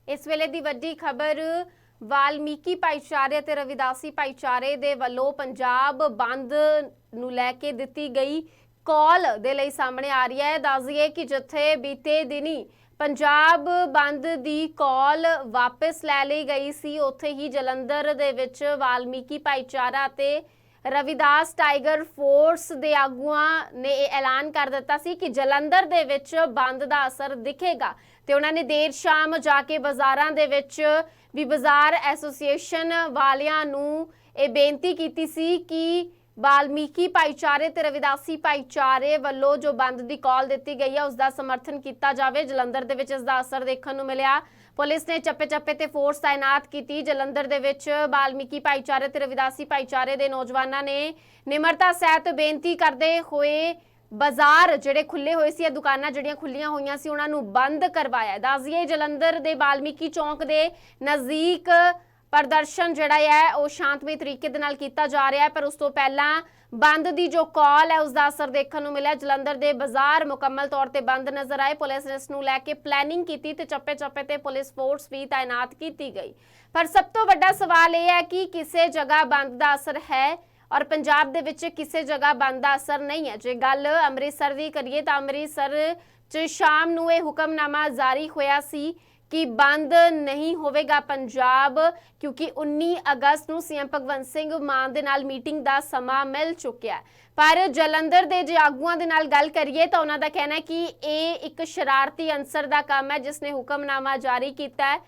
इस वेले दी वड्डी खबर वाल्मीकि भाईचारे ते रविदासी भाईचारे दे वल्लों पंजाब बंद नूं लैके दित्ती गई कॉल दे लई सामने आ रही है। दस दईए कि जिथे बीते दिनी पंजाब बंद दी कॉल वापस लै लई गई सी, उत्थे ही जलंधर दे विच वाल्मीकि भाईचारा ते रविदास टाइगर फोर्स दे आगूआं ने ऐलान कर दिता सी कि जलंधर दे विच बंद दा असर दिखेगा ते उन्हां ने देर शाम जाके बाज़ारां दे विच भी बाज़ार एसोसीएशन वालियां नूं ये बेनती कीती सी कि वाल्मीकि भाईचारे ते रविदासी भाईचारे वल्लों जो बंद दी कॉल दी गई है उसका समर्थन किया जाए। जलंधर दे विच इसदा असर देखने को मिलिया। पुलिस ने चप्पे चप्पे ते फोर्स तैनात की। जलंधर दे विच वाल्मीकि भाईचारे ते रविदासी भाईचारे दे नौजवानों ने निमरता सहित बेनती करते हुए बाजार जिहड़े खुले हुए सी, दुकानां जिहड़ियां खुलियां होईयां सी उन्हां नूं बंद करवाया। दस दईए जलंधर दे वाल्मीकि चौक दे नज़दीक प्रदर्शन जिहड़ा है वो शांतमई तरीके दे नाल कीता जा रहा है, पर उस तो पहला बंद दी जो कॉल है उसका असर देखने को मिला। जलंधर दे बाजार मुकम्मल तौर पर बंद नजर आए। पुलिस ने इसनूं लैके प्लैनिंग की ते चप्पे चप्पे ते पुलिस फोर्स भी तैनात की गई। पर सब तो वड्डा सवाल यह है कि किसी जगह बंद का असर है और पंजाब दे विच किसी जगह बंद का असर नहीं है। जे गल अमृतसर की करिए तो अमृतसर च शाम नूं यह हुक्मनामा जारी होया सी कि बंद नहीं होवेगा पंजाब, क्योंकि 19 अगस्त नूं सीएम भगवंत सिंह मान दे नाल मीटिंग दा समा मिल चुकिया है। पर जलंधर दे जे आगूआं दे नाल गल करिए तो उन्हां दा कहना है कि ये एक शरारती अंसर दा काम है जिसने हुक्मनामा जारी किया है,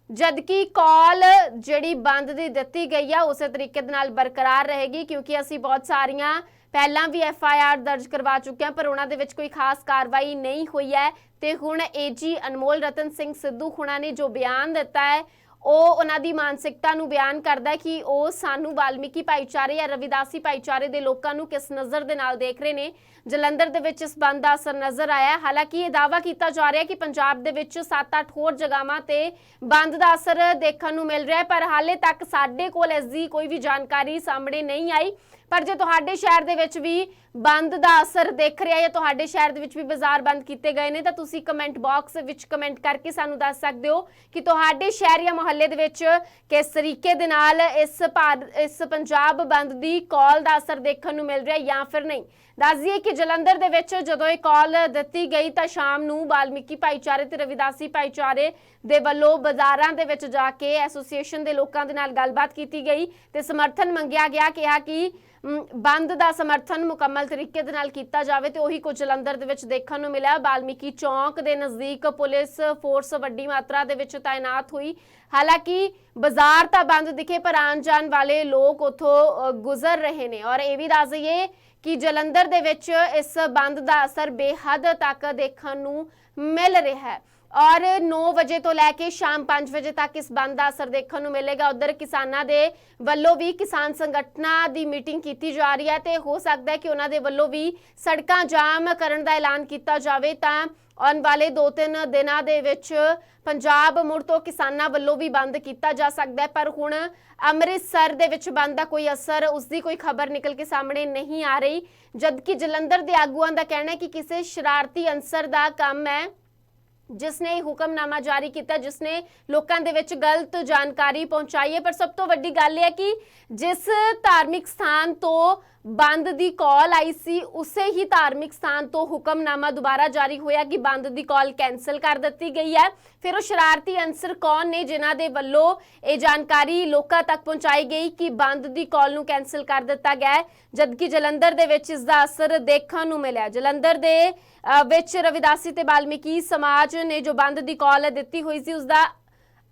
जबकि कॉल जिहड़ी बंद दी दित्ती गई है उस तरीके दे नाल बरकरार रहेगी, क्योंकि असीं बहुत सारियां पहलां भी FIR दर्ज करवा चुके हैं पर उन्हां दे विच कोई खास कार्रवाई नहीं हुई है। ते हुण AG अनमोल रतन सिंह सिद्धू हुणां ने जो बयान दिता है ਉਹ ਉਹਨਾਂ ਦੀ ਮਾਨਸਿਕਤਾ ਨੂੰ ਬਿਆਨ ਕਰਦਾ ਹੈ ਕਿ ਉਹ ਸਾਨੂੰ ਵਾਲਮੀਕੀ ਭਾਈਚਾਰੇ ਜਾਂ ਰਵਿਦਾਸੀ ਭਾਈਚਾਰੇ ਦੇ ਲੋਕਾਂ ਨੂੰ ਕਿਸ ਨਜ਼ਰ ਦੇ ਨਾਲ ਦੇਖ ਰਹੇ ਨੇ। ਜਲੰਧਰ ਦੇ ਵਿੱਚ ਇਸ ਬੰਦ ਦਾ ਅਸਰ ਨਜ਼ਰ ਆਇਆ। ਹਾਲਾਂਕਿ ਇਹ ਦਾਅਵਾ ਕੀਤਾ ਜਾ ਰਿਹਾ ਹੈ ਕਿ ਪੰਜਾਬ ਦੇ ਵਿੱਚ 7-8 ਹੋਰ ਜਗ੍ਹਾਵਾਂ ਤੇ ਬੰਦ ਦਾ ਅਸਰ ਦੇਖਣ ਨੂੰ ਮਿਲ ਰਿਹਾ ਹੈ, ਪਰ ਹਾਲੇ ਤੱਕ ਸਾਡੇ ਕੋਲ ਇਸ ਦੀ ਕੋਈ ਵੀ ਜਾਣਕਾਰੀ ਸਾਹਮਣੇ ਨਹੀਂ ਆਈ। पर जो तुहाडे शहर दे विच भी बंद दा असर दिख रहा है या तुहाडे शहर दे विच भी बाजार बंद किए गए ने, तो तुसीं कमेंट बॉक्स विच कमेंट करके सानू दस सकदे हो कि तुहाडे शहर या मुहल्ले दे विच किस तरीके दे नाल इस पंजाब बंद दी कॉल दा असर देखण नूं मिल रहा है या फिर नहीं। दस दईए कि जलंधर दे विच जदों ये कॉल दित्ती गई तो शाम नूं वाल्मीकि भाईचारे ते रविदासी भाईचारे दे वल्लों बाजारां दे विच जाके एसोसीएशन दे लोकां दे नाल गलबात कीती गई ते समर्थन मंगिया गया, कहा कि बंद का समर्थन मुकम्मल तरीके दे नाल कीता जावे। ते उही कुछ जलंधर दे विच देखण नूं मिलिया। वाल्मीकि चौक दे नज़दीक पुलिस फोर्स वड्डी मात्रा दे विच तैनात हुई। हालांकि बाजार तां बंद दिखे पर आन जान वाले लोग उत्थों गुजर रहे ने। और ये भी दस दईए कि जलंधर दे विच इस बंद का असर बेहद तक देखण नूं मिल रहा है और 9 बजे तो लैके शाम 5 बजे तक इस बंद का असर देखने को मिलेगा। उधर किसानों के वल्लों भी किसान संगठनों की मीटिंग की जा रही है तो हो सकता है कि उन्होंने वल्लों भी सड़कां जाम करने का ऐलान किया जाए तो आने वाले 2-3 दिनों के विच पंजाब मुड़ तो किसानों वल्लों भी बंद किया जा सकता है। पर हुण अमृतसर दे विच बंद का कोई असर उसकी कोई खबर निकल के सामने नहीं आ रही, जबकि जलंधर के आगूआं का कहना है कि किसी शरारती अंसर का काम है जिसने हुक्मनामा जारी किया, जिसने लोगों के विच गलत जानकारी पहुंचाई है। पर सब तो वड्डी गल है कि जिस धार्मिक स्थान तो बंद दी कॉल आई सी उसे ही धार्मिक स्थान तो हुक्मनामा दोबारा जारी होया कि बंद दी कॉल कैंसल कर दी गई है। फिर वो शरारती अंसर कौन ने जिन्हां दे वल्लों ये जानकारी लोकां तक पहुंचाई गई कि बंद दी कॉल नूं कैंसल कर दिता गया है, जबकि जलंधर दे विच इसदा असर देखण नूं मिलिया। जलंधर दे विच रविदासी ते वाल्मीकि समाज ने जो बंद दी कॉल दित्ती हुई सी उसदा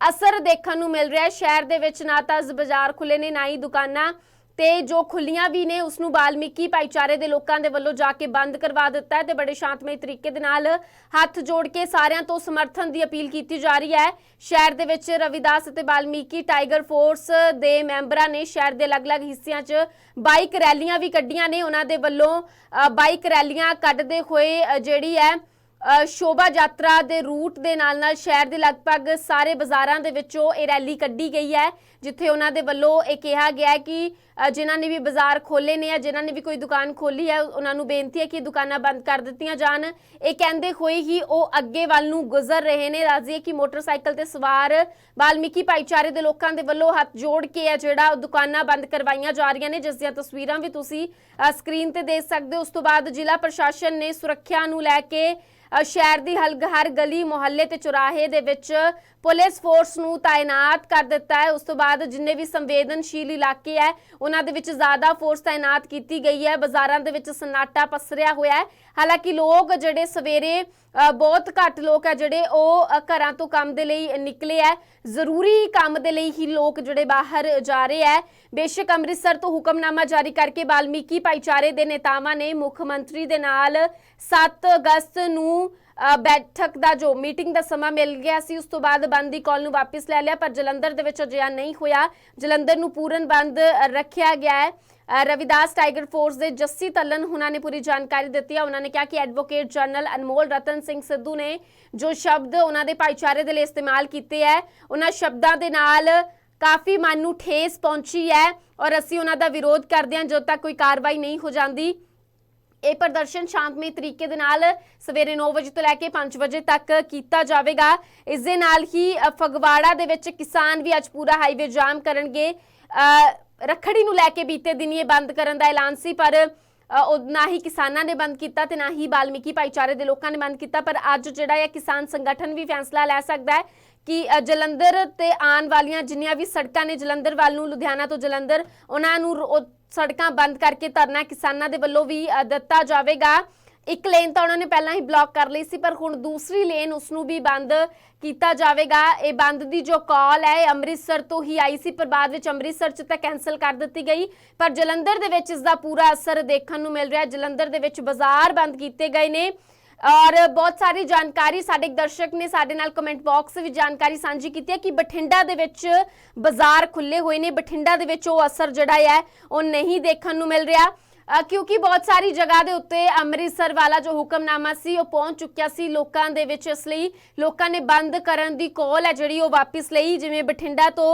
असर देखण नूं मिल रहा है। शहर दे विच ना तां बाजार खुले ने ना ही दुकानां ते जो खुलियां भी ने उसनूं वाल्मीकि भाईचारे दे लोकां दे वल्लों जाके बंद करवा दिता है ते बड़े शांतमई तरीके दे नाल हत्थ जोड़ के सारियां तो समर्थन दी अपील की जा रही है। शहर दे विच रविदास ते वाल्मीकि टाइगर फोर्स दे मैंबरां ने शहर दे अलग-अलग हिस्सियां च बाइक रैलियां भी कड्डियां ने। उन्हां दे वल्लों बाइक रैलियां कड्डदे होए जिहड़ी है शोभा यात्रा दे रूट दे नाल शहर दे लगभग सारे बाजारां दे विचों ये रैली कड्डी गई है, जिथे उन्हां दे वल्लों ये कहा गया है कि ਜਿਨ੍ਹਾਂ ਨੇ ਵੀ ਬਾਜ਼ਾਰ ਖੋਲੇ ਨੇ ਜਾਂ ਜਿਨ੍ਹਾਂ ਨੇ ਵੀ ਕੋਈ ਦੁਕਾਨ ਖੋਲੀ ਹੈ ਉਹਨਾਂ ਨੂੰ ਬੇਨਤੀ ਹੈ ਕਿ ਦੁਕਾਨਾਂ ਬੰਦ ਕਰ ਦਿੱਤੀਆਂ ਜਾਣ। ਇਹ ਕਹਿੰਦੇ ਹੋਏ ਹੀ ਉਹ ਅੱਗੇ ਵੱਲ ਨੂੰ ਗੁਜ਼ਰ ਰਹੇ ਨੇ। ਦੱਸ ਦਈਏ ਕਿ ਮੋਟਰਸਾਈਕਲ ਤੇ ਸਵਾਰ ਵਾਲਮੀਕੀ ਭਾਈਚਾਰੇ ਦੇ ਲੋਕਾਂ ਦੇ ਵੱਲੋਂ ਹੱਥ ਜੋੜ ਕੇ ਹੈ ਜਿਹੜਾ ਦੁਕਾਨਾਂ ਬੰਦ ਕਰਵਾਈਆਂ ਜਾ ਰਹੀਆਂ ਨੇ, ਜਿਸ ਦੀਆਂ ਤਸਵੀਰਾਂ ਵੀ ਤੁਸੀਂ ਸਕਰੀਨ ਤੇ ਦੇਖ ਸਕਦੇ ਹੋ। ਉਸ ਤੋਂ ਬਾਅਦ ਜ਼ਿਲ੍ਹਾ ਪ੍ਰਸ਼ਾਸਨ ਨੇ ਸੁਰੱਖਿਆ ਨੂੰ ਲੈ ਕੇ ਸ਼ਹਿਰ ਦੀ ਹਰ ਗਲੀ ਮੁਹੱਲੇ ਤੇ ਚੁਰਾਹੇ ਦੇ ਵਿੱਚ ਪੁਲਿਸ ਫੋਰਸ ਨੂੰ ਤਾਇਨਾਤ ਕਰ ਦਿੱਤਾ ਹੈ। ਉਸ ਤੋਂ ਬਾਅਦ ਜਿੰਨੇ ਵੀ ਸੰਵੇਦਨਸ਼ੀਲ ਇਲਾਕੇ ਹੈ ਉਹਨਾਂ ਦੇ ਵਿੱਚ ਜ਼ਿਆਦਾ ਫੋਰਸ ਤਾਇਨਾਤ ਕੀਤੀ ਗਈ ਹੈ। ਬਾਜ਼ਾਰਾਂ ਦੇ ਵਿੱਚ ਸन्नाटा ਪਸਰਿਆ ਹੋਇਆ ਹੈ। ਹਾਲਾਂਕਿ ਲੋਕ ਜਿਹੜੇ ਸਵੇਰੇ ਬਹੁਤ ਘੱਟ ਲੋਕ ਹੈ ਜਿਹੜੇ ਉਹ ਘਰਾਂ ਤੋਂ ਕੰਮ ਦੇ ਲਈ ਨਿਕਲੇ ਹੈ। ਜ਼ਰੂਰੀ ਕੰਮ ਦੇ ਲਈ ਹੀ ਲੋਕ ਜਿਹੜੇ ਬਾਹਰ ਜਾ ਰਹੇ ਹੈ। ਬੇਸ਼ੱਕ ਅੰਮ੍ਰਿਤਸਰ ਤੋਂ ਹੁਕਮਨਾਮਾ ਜਾਰੀ ਕਰਕੇ ਵਾਲਮੀਕੀ ਭਾਈਚਾਰੇ ਦੇ ਨੇਤਾਵਾਂ ਨੇ ਮੁੱਖ ਮੰਤਰੀ ਦੇ ਨਾਲ 7 ਅਗਸਤ ਨੂੰ बैठक का जो मीटिंग का समा मिल गया सी, उस तो बाद बंद की कॉल नूं वापस लै लिया, पर जलंधर दे विच अजिहा नहीं होया। जलंधर नूं पूर्ण बंद रखिया गया है। रविदास टाइगर फोर्स के जस्सी तलन उन्होंने पूरी जानकारी दी है। उन्होंने कहा कि एडवोकेट जनरल अनमोल रतन सिंह सिद्धू ने जो शब्द उन्होंने भाईचारे के लिए इस्तेमाल किए है, उन्होंने शब्दों के नाल काफ़ी मन नूं ठेस पहुंची है और असीं उन्हां दा विरोध करदे हां जदों तक कोई कार्रवाई नहीं हो जाती। ਇਹ ਪ੍ਰਦਰਸ਼ਨ ਸ਼ਾਂਤਮਈ ਤਰੀਕੇ ਦੇ ਨਾਲ ਸਵੇਰੇ 9 ਵਜੇ ਤੋਂ ਲੈ ਕੇ 5 ਵਜੇ ਤੱਕ ਕੀਤਾ ਜਾਵੇਗਾ। ਇਸ ਦੇ ਨਾਲ ਹੀ ਫਗਵਾੜਾ ਦੇ ਵਿੱਚ ਕਿਸਾਨ ਵੀ ਅੱਜ ਪੂਰਾ ਹਾਈਵੇ ਜਾਮ ਕਰਨਗੇ। ਰੱਖੜੀ ਨੂੰ ਲੈ ਕੇ ਬੀਤੇ ਦਿਨ ਇਹ ਬੰਦ ਕਰਨ ਦਾ ਐਲਾਨ ਸੀ, ਪਰ ਨਾ ਹੀ ਕਿਸਾਨਾਂ ਨੇ ਬੰਦ ਕੀਤਾ ਤੇ ਨਾ ਹੀ ਵਾਲਮੀਕੀ ਭਾਈਚਾਰੇ ਦੇ ਲੋਕਾਂ ਨੇ ਬੰਦ ਕੀਤਾ। ਪਰ ਅੱਜ ਜਿਹੜਾ ਹੈ ਕਿਸਾਨ ਸੰਗਠਨ ਵੀ ਫੈਸਲਾ ਲੈ ਸਕਦਾ ਹੈ ਕਿ ਜਲੰਧਰ ਤੇ ਆਉਣ ਵਾਲੀਆਂ ਜਿੰਨੀਆਂ ਵੀ ਸੜਕਾਂ ਨੇ ਜਲੰਧਰ ਵੱਲ ਨੂੰ, ਲੁਧਿਆਣਾ ਤੋਂ ਜਲੰਧਰ, ਉਹਨਾਂ ਨੂੰ ਸੜਕਾਂ ਬੰਦ ਕਰਕੇ ਧਰਨਾ ਕਿਸਾਨਾਂ ਦੇ ਵੱਲੋਂ ਵੀ ਦਿੱਤਾ ਜਾਵੇਗਾ। ਇੱਕ ਲੇਨ ਤਾਂ ਉਹਨਾਂ ਨੇ ਪਹਿਲਾਂ ਹੀ ਬਲੌਕ ਕਰ ਲਈ ਸੀ, ਪਰ ਹੁਣ ਦੂਸਰੀ ਲੇਨ ਉਸ ਨੂੰ ਵੀ ਬੰਦ ਕੀਤਾ ਜਾਵੇਗਾ। ਇਹ ਬੰਦ ਦੀ ਜੋ ਕਾਲ ਹੈ ਅੰਮ੍ਰਿਤਸਰ ਤੋਂ ਹੀ ਆਈ ਸੀ, ਪਰ ਬਾਅਦ ਵਿੱਚ ਅੰਮ੍ਰਿਤਸਰ 'ਚ ਤਾਂ ਕੈਂਸਲ ਕਰ ਦਿੱਤੀ ਗਈ, ਪਰ ਜਲੰਧਰ ਦੇ ਵਿੱਚ ਇਸ ਦਾ ਪੂਰਾ ਅਸਰ ਦੇਖਣ ਨੂੰ ਮਿਲ ਰਿਹਾ। ਜਲੰਧਰ ਦੇ ਵਿੱਚ ਬਾਜ਼ਾਰ ਬੰਦ ਕੀਤੇ ਗਏ ਨੇ और बहुत सारी जानकारी साडे दर्शक ने साडे नाल कमेंट बॉक्स विच जानकारी सांझी कीती है कि बठिंडा दे विच बाजार खुले हुए ने। बठिंडा दे विच ओह असर जिहड़ा है ओह नहीं देखण नूं मिल रहा, क्योंकि बहुत सारी जगह दे उत्ते अमृतसर वाला जो हुक्मनामा सी ओह पहुंच चुक्या सी लोकां दे विच, इसलिए लोकां ने बंद करन दी कॉल है जिहड़ी ओह वापस लई। जिवें बठिंडा तो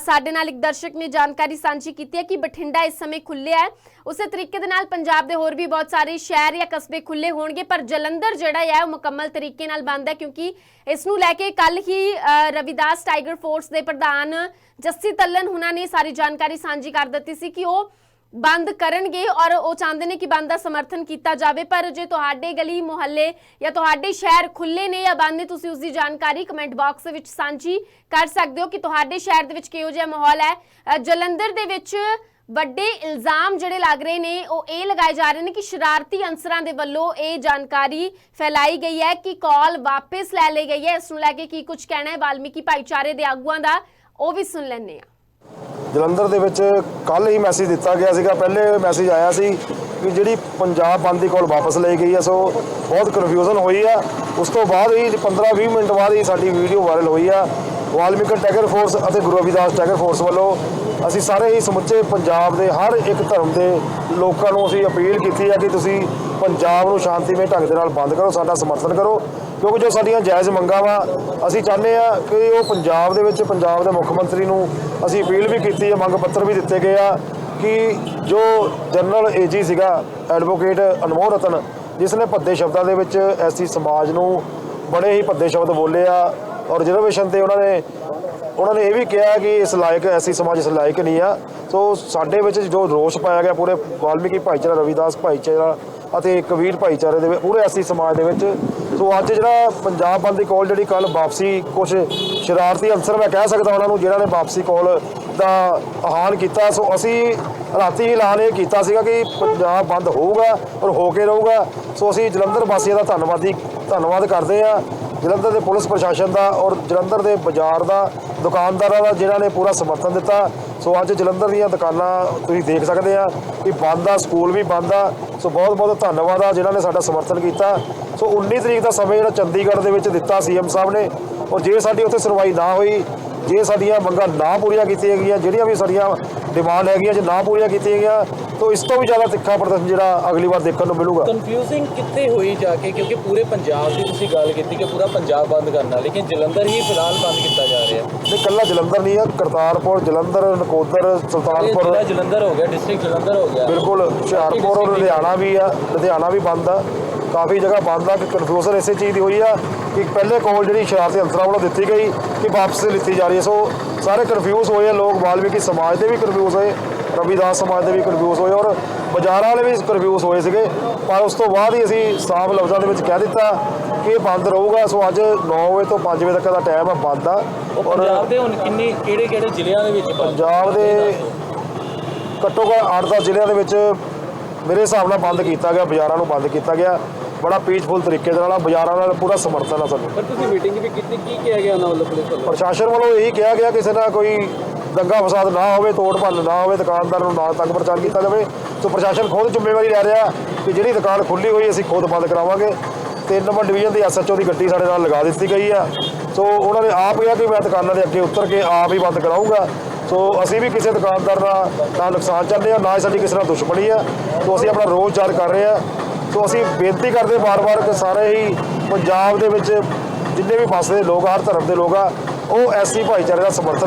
साडे नाल एक दर्शक ने जानकारी सांझी कीती है कि बठिंडा इस समय खुले है। उसे तरीके दे नाल पंजाब दे होर भी बहुत सारे शहर या कस्बे खुले होणगे, पर जलंधर जिहड़ा है ओह मुकम्मल तरीके नाल बंद है, क्योंकि इस नूं लैके कल ही रविदास टाइगर फोर्स के प्रधान जस्सी तलन उन्होंने सारी जानकारी सांझी कर दी सी कि वह बंद करनगे और वो चाहते हैं कि बंद का समर्थन किया जाए। पर जे तुहाडे गली मुहल्ले या तुहाडे शहर खुले ने या बंद ने, तुसीं उसकी जानकारी कमेंट बॉक्स विच सांझी कर सकते हो कि तुहाडे शहर दे विच किहो जिहा माहौल है। जलंधर दे विच ਵੱਡੇ ਇਲਜ਼ਾਮ ਜਿਹੜੇ ਲੱਗ ਰਹੇ ਨੇ ਉਹ ਇਹ ਲਗਾਏ ਜਾ ਰਹੇ ਨੇ ਕਿ ਸ਼ਰਾਰਤੀ ਅਨਸਰਾਂ ਦੇ ਵੱਲੋਂ ਇਹ ਜਾਣਕਾਰੀ ਫੈਲਾਈ ਗਈ ਹੈ ਕਿ ਕਾਲ ਵਾਪਸ ਲੈ ਲਈ ਗਈ ਹੈ। ਇਸ ਨੂੰ ਲੈ ਕੇ ਕੀ ਕੁਝ ਕਹਿਣਾ ਹੈ ਵਾਲਮੀਕੀ ਭਾਈਚਾਰੇ ਦੇ ਆਗੂਆਂ ਦਾ, ਉਹ ਵੀ ਸੁਣ ਲੈਂਦੇ ਆ। ਜਲੰਧਰ ਦੇ ਵਿੱਚ ਕੱਲ ਹੀ ਮੈਸੇਜ ਦਿੱਤਾ ਗਿਆ ਸੀਗਾ, ਪਹਿਲੇ ਮੈਸੇਜ ਆਇਆ ਸੀ ਕਿ ਜਿਹੜੀ ਪੰਜਾਬ ਬੰਦ ਦੀ ਕਾਲ ਵਾਪਸ ਲਈ ਗਈ ਹੈ, ਸੋ ਬਹੁਤ ਕਨਫਿਊਜ਼ਨ ਹੋਈ ਆ। ਉਸ ਤੋਂ ਬਾਅਦ ਹੀ 15-20 ਮਿੰਟ ਬਾਅਦ ਹੀ ਸਾਡੀ ਵੀਡੀਓ ਵਾਇਰਲ ਹੋਈ ਆ। ਵਾਲਮੀਕੀ ਟਾਈਗਰ ਫੋਰਸ ਅਤੇ ਗੁਰੂ ਰਵਿਦਾਸ ਟਾਈਗਰ ਫੋਰਸ ਵੱਲੋਂ ਅਸੀਂ ਸਾਰੇ ਹੀ ਸਮੁੱਚੇ ਪੰਜਾਬ ਦੇ ਹਰ ਇੱਕ ਧਰਮ ਦੇ ਲੋਕਾਂ ਨੂੰ ਅਸੀਂ ਅਪੀਲ ਕੀਤੀ ਹੈ ਕਿ ਤੁਸੀਂ ਪੰਜਾਬ ਨੂੰ ਸ਼ਾਂਤੀਮਈ ਢੰਗ ਦੇ ਨਾਲ ਬੰਦ ਕਰੋ, ਸਾਡਾ ਸਮਰਥਨ ਕਰੋ, ਕਿਉਂਕਿ ਜੋ ਸਾਡੀਆਂ ਜਾਇਜ਼ ਮੰਗਾਂ ਵਾ ਅਸੀਂ ਚਾਹੁੰਦੇ ਹਾਂ ਕਿ ਉਹ ਪੰਜਾਬ ਦੇ ਵਿੱਚ ਪੰਜਾਬ ਦੇ ਮੁੱਖ ਮੰਤਰੀ ਨੂੰ ਅਸੀਂ ਅਪੀਲ ਵੀ ਕੀਤੀ ਹੈ, ਮੰਗ ਪੱਤਰ ਵੀ ਦਿੱਤੇ ਗਏ ਆ ਕਿ ਜੋ ਜਨਰਲ ਏਜੀ ਸੀਗਾ ਐਡਵੋਕੇਟ ਅਨਮੋਲ ਰਤਨ, ਜਿਸ ਨੇ ਭੱਦੇ ਸ਼ਬਦਾਂ ਦੇ ਵਿੱਚ ਐਸੀ ਸਮਾਜ ਨੂੰ ਬੜੇ ਹੀ ਭੱਦੇ ਸ਼ਬਦ ਬੋਲੇ ਆ ਔਰ ਰਿਜ਼ਰਵੇਸ਼ਨ 'ਤੇ ਉਹਨਾਂ ਨੇ ਇਹ ਵੀ ਕਿਹਾ ਕਿ ਇਸ ਲਾਇਕ ਐਸੀ ਸਮਾਜ ਇਸ ਲਾਇਕ ਨਹੀਂ ਆ। ਸੋ ਸਾਡੇ ਵਿੱਚ ਜੋ ਰੋਸ ਪਾਇਆ ਗਿਆ ਪੂਰੇ ਵਾਲਮੀਕੀ ਭਾਈਚਾਰਾ, ਰਵਿਦਾਸ ਭਾਈਚਾਰਾ ਅਤੇ ਕਬੀਰ ਭਾਈਚਾਰੇ ਦੇ ਪੂਰੇ ਐਸੀ ਸਮਾਜ ਦੇ ਵਿੱਚ, ਸੋ ਅੱਜ ਜਿਹੜਾ ਪੰਜਾਬ ਬੰਦ ਦੀ ਕਾਲ ਜਿਹੜੀ ਕੱਲ ਵਾਪਸੀ, ਕੁਝ ਸ਼ਰਾਰਤੀ ਅਨਸਰ ਮੈਂ ਕਹਿ ਸਕਦਾ ਉਹਨਾਂ ਨੂੰ ਜਿਹਨਾਂ ਨੇ ਵਾਪਸੀ ਕਾਲ ਦਾ ਆਹਵਾਨ ਕੀਤਾ, ਸੋ ਅਸੀਂ ਰਾਤੀ ਐਲਾਨ ਇਹ ਕੀਤਾ ਸੀਗਾ ਕਿ ਪੰਜਾਬ ਬੰਦ ਹੋਊਗਾ ਔਰ ਹੋ ਕੇ ਰਹੂਗਾ। ਸੋ ਅਸੀਂ ਜਲੰਧਰ ਵਾਸੀਆਂ ਦਾ ਧੰਨਵਾਦ ਕਰਦੇ ਹਾਂ, ਜਲੰਧਰ ਦੇ ਪੁਲਿਸ ਪ੍ਰਸ਼ਾਸਨ ਦਾ ਔਰ ਜਲੰਧਰ ਦੇ ਬਾਜ਼ਾਰ ਦਾ, ਦੁਕਾਨਦਾਰਾਂ ਦਾ ਜਿਨ੍ਹਾਂ ਨੇ ਪੂਰਾ ਸਮਰਥਨ ਦਿੱਤਾ। ਸੋ ਅੱਜ ਜਲੰਧਰ ਦੀਆਂ ਦੁਕਾਨਾਂ ਤੁਸੀਂ ਦੇਖ ਸਕਦੇ ਆ ਕਿ ਬੰਦ ਆ, ਸਕੂਲ ਵੀ ਬੰਦ ਆ। ਸੋ ਬਹੁਤ ਬਹੁਤ ਧੰਨਵਾਦ ਆ ਜਿਨ੍ਹਾਂ ਨੇ ਸਾਡਾ ਸਮਰਥਨ ਕੀਤਾ। ਸੋ 19 ਤਰੀਕ ਦਾ ਸਮੇਂ ਜਿਹੜਾ ਚੰਡੀਗੜ੍ਹ ਦੇ ਵਿੱਚ ਦਿੱਤਾ ਸੀਐਮ ਸਾਹਿਬ ਨੇ, ਔਰ ਜੇ ਸਾਡੀ ਉੱਥੇ ਸੁਣਵਾਈ ਨਾ ਹੋਈ, ਜੇ ਸਾਡੀਆਂ ਮੰਗਾਂ ਨਾ ਪੂਰੀਆਂ ਕੀਤੀਆਂ ਗਈਆਂ, ਜਿਹੜੀਆਂ ਵੀ ਸਾਡੀਆਂ ਡਿਮਾਂਡ ਹੈਗੀਆਂ ਜੇ ਨਾ ਪੂਰੀਆਂ ਕੀਤੀਆਂ ਗਈਆਂ, ਤਾਂ ਇਸ ਤੋਂ ਵੀ ਜ਼ਿਆਦਾ ਤਿੱਖਾ ਪ੍ਰਦਰਸ਼ਨ ਜਿਹੜਾ ਅਗਲੀ ਵਾਰ ਦੇਖਣ ਨੂੰ ਮਿਲੂਗਾ। ਕਨਫਿਊਜ਼ਿੰਗ ਕਿੱਥੇ ਹੋਈ ਜਾ ਕੇ, ਕਿਉਂਕਿ ਪੂਰੇ ਪੰਜਾਬ ਦੀ ਤੁਸੀਂ ਗੱਲ ਕੀਤੀ ਕਿ ਪੂਰਾ ਪੰਜਾਬ ਬੰਦ ਕਰਨਾ, ਲੇਕਿਨ ਜਲੰਧਰ ਹੀ ਫਿਲਹਾਲ ਬੰਦ ਕੀਤਾ ਜਾ ਰਿਹਾ। ਇਕੱਲਾ ਜਲੰਧਰ ਨਹੀਂ ਆ, ਕਰਤਾਰਪੁਰ, ਜਲੰਧਰ, ਨਕੋਦਰ, ਸੁਲਤਾਨਪੁਰ, ਜ਼ਿਲ੍ਹਾ ਜਲੰਧਰ ਹੋ ਗਿਆ, ਡਿਸਟ੍ਰਿਕਟ ਜਲੰਧਰ ਹੋ ਗਿਆ, ਬਿਲਕੁਲ ਹੁਸ਼ਿਆਰਪੁਰ ਔਰ ਲੁਧਿਆਣਾ ਵੀ ਆ, ਲੁਧਿਆਣਾ ਵੀ ਬੰਦ ਆ, ਕਾਫੀ ਜਗ੍ਹਾ ਬੰਦ ਆ। ਕਿ ਕਨਫਿਊਜ਼ਨ ਇਸੇ ਚੀਜ਼ ਦੀ ਹੋਈ ਆ ਕਿ ਪਹਿਲੇ ਕਾਲ ਜਿਹੜੀ ਸ਼ਰਾਰਤੀ ਅੰਸਰਾਂ ਵੱਲੋਂ ਦਿੱਤੀ ਗਈ ਕਿ ਵਾਪਸ ਲਿੱਤੀ ਜਾ ਰਹੀ ਹੈ। ਸੋ ਸਾਰੇ ਕਨਫਿਊਜ਼ ਹੋਏ ਆ ਲੋਕ, ਵਾਲਮੀਕੀ ਸਮਾਜ ਦੇ ਵੀ ਕਨਫਿਊਜ਼ ਹੋਏ, ਰਵਿਦਾਸ ਸਮਾਜ ਦੇ ਵੀ ਕਨਫਿਊਜ਼ ਹੋਏ ਔਰ ਬਾਜ਼ਾਰਾਂ ਵਾਲੇ ਵੀ ਕਨਫਿਊਜ਼ ਹੋਏ ਸੀਗੇ। ਪਰ ਉਸ ਤੋਂ ਬਾਅਦ ਹੀ ਅਸੀਂ ਸਾਫ਼ ਲਫ਼ਜ਼ਾਂ ਦੇ ਵਿੱਚ ਕਹਿ ਦਿੱਤਾ ਕਿ ਇਹ ਬੰਦ ਰਹੂਗਾ। ਸੋ ਅੱਜ 9 ਵਜੇ ਤੋਂ 5 ਵਜੇ ਤੱਕ ਦਾ ਟਾਈਮ ਆ ਬੰਦ ਆ। ਔਰ ਪੰਜਾਬ ਦੇ ਹੁਣ ਕਿਹੜੇ ਜ਼ਿਲ੍ਹਿਆਂ ਦੇ ਵਿੱਚ ਪੰਜਾਬ ਦੇ ਘੱਟੋ ਘੱਟ 8-10 ਜ਼ਿਲ੍ਹਿਆਂ ਦੇ ਵਿੱਚ ਮੇਰੇ ਹਿਸਾਬ ਨਾਲ ਬੰਦ ਕੀਤਾ ਗਿਆ, ਬਾਜ਼ਾਰਾਂ ਨੂੰ ਬੰਦ ਕੀਤਾ ਗਿਆ। ਬੜਾ ਪੀਸਫੁਲ ਤਰੀਕੇ ਦੇ ਨਾਲ, ਬਾਜ਼ਾਰਾਂ ਨਾਲ ਪੂਰਾ ਸਮਰਥਨ ਆ ਸਾਨੂੰ। ਪਰ ਤੁਸੀਂ ਮੀਟਿੰਗ ਵੀ ਕੀਤੀ, ਕੀ ਕਿਹਾ ਗਿਆ ਉਹਨਾਂ ਵੱਲੋਂ, ਪੁਲਿਸ ਵੱਲੋਂ? ਪ੍ਰਸ਼ਾਸਨ ਵੱਲੋਂ ਇਹੀ ਕਿਹਾ ਗਿਆ ਕਿਸੇ ਨਾਲ ਕੋਈ ਦੰਗਾ ਫਸਾਦ ਨਾ ਹੋਵੇ, ਤੋੜ ਭੰਨ ਨਾ ਹੋਵੇ, ਦੁਕਾਨਦਾਰ ਨੂੰ ਨਾ ਤੰਗ ਪਰੇਸ਼ਾਨ ਕੀਤਾ ਜਾਵੇ। ਸੋ ਪ੍ਰਸ਼ਾਸਨ ਖੁਦ ਜ਼ਿੰਮੇਵਾਰੀ ਲੈ ਰਿਹਾ ਕਿ ਜਿਹੜੀ ਦੁਕਾਨ ਖੁੱਲੀ ਹੋਈ ਅਸੀਂ ਖੁਦ ਬੰਦ ਕਰਾਵਾਂਗੇ। 3 ਨੰਬਰ ਡਿਵੀਜ਼ਨ ਦੀ ਐਸਐਚਓ ਦੀ ਗੱਡੀ ਸਾਡੇ ਨਾਲ ਲਗਾ ਦਿੱਤੀ ਗਈ ਆ। ਸੋ ਉਹਨਾਂ ਨੇ ਆਪ ਕਿਹਾ ਕਿ ਮੈਂ ਦੁਕਾਨਾਂ ਦੇ ਅੱਗੇ ਉਤਰ ਕੇ ਆਪ ਹੀ ਬੰਦ ਕਰਾਊਂਗਾ। ਸੋ ਅਸੀਂ ਵੀ ਕਿਸੇ ਦੁਕਾਨਦਾਰ ਦਾ ਨਾ ਨੁਕਸਾਨ ਚਾਹੁੰਦੇ ਹਾਂ, ਨਾ ਹੀ ਸਾਡੀ ਕਿਸੇ ਨਾਲ ਦੁਸ਼ਮਣੀ ਆ। ਸੋ ਅਸੀਂ ਆਪਣਾ ਰੋਜ਼ ਚਾਰ ਕਰ ਰਹੇ ਹਾਂ। ਸੋ ਅਸੀਂ ਬੇਨਤੀ ਕਰਦੇ ਵਾਰ-ਵਾਰ ਕਿ ਸਾਰੇ ਹੀ ਪੰਜਾਬ ਦੇ ਵਿੱਚ ਜਿੰਨੇ ਵੀ ਫਸਦੇ ਲੋਕ ਆ, ਹਰ ਧਰਮ ਦੇ ਲੋਕ ਆ, ਉਹ ਐਸੀ ਭਾਈਚਾਰੇ ਦਾ ਸਮਰਥਨ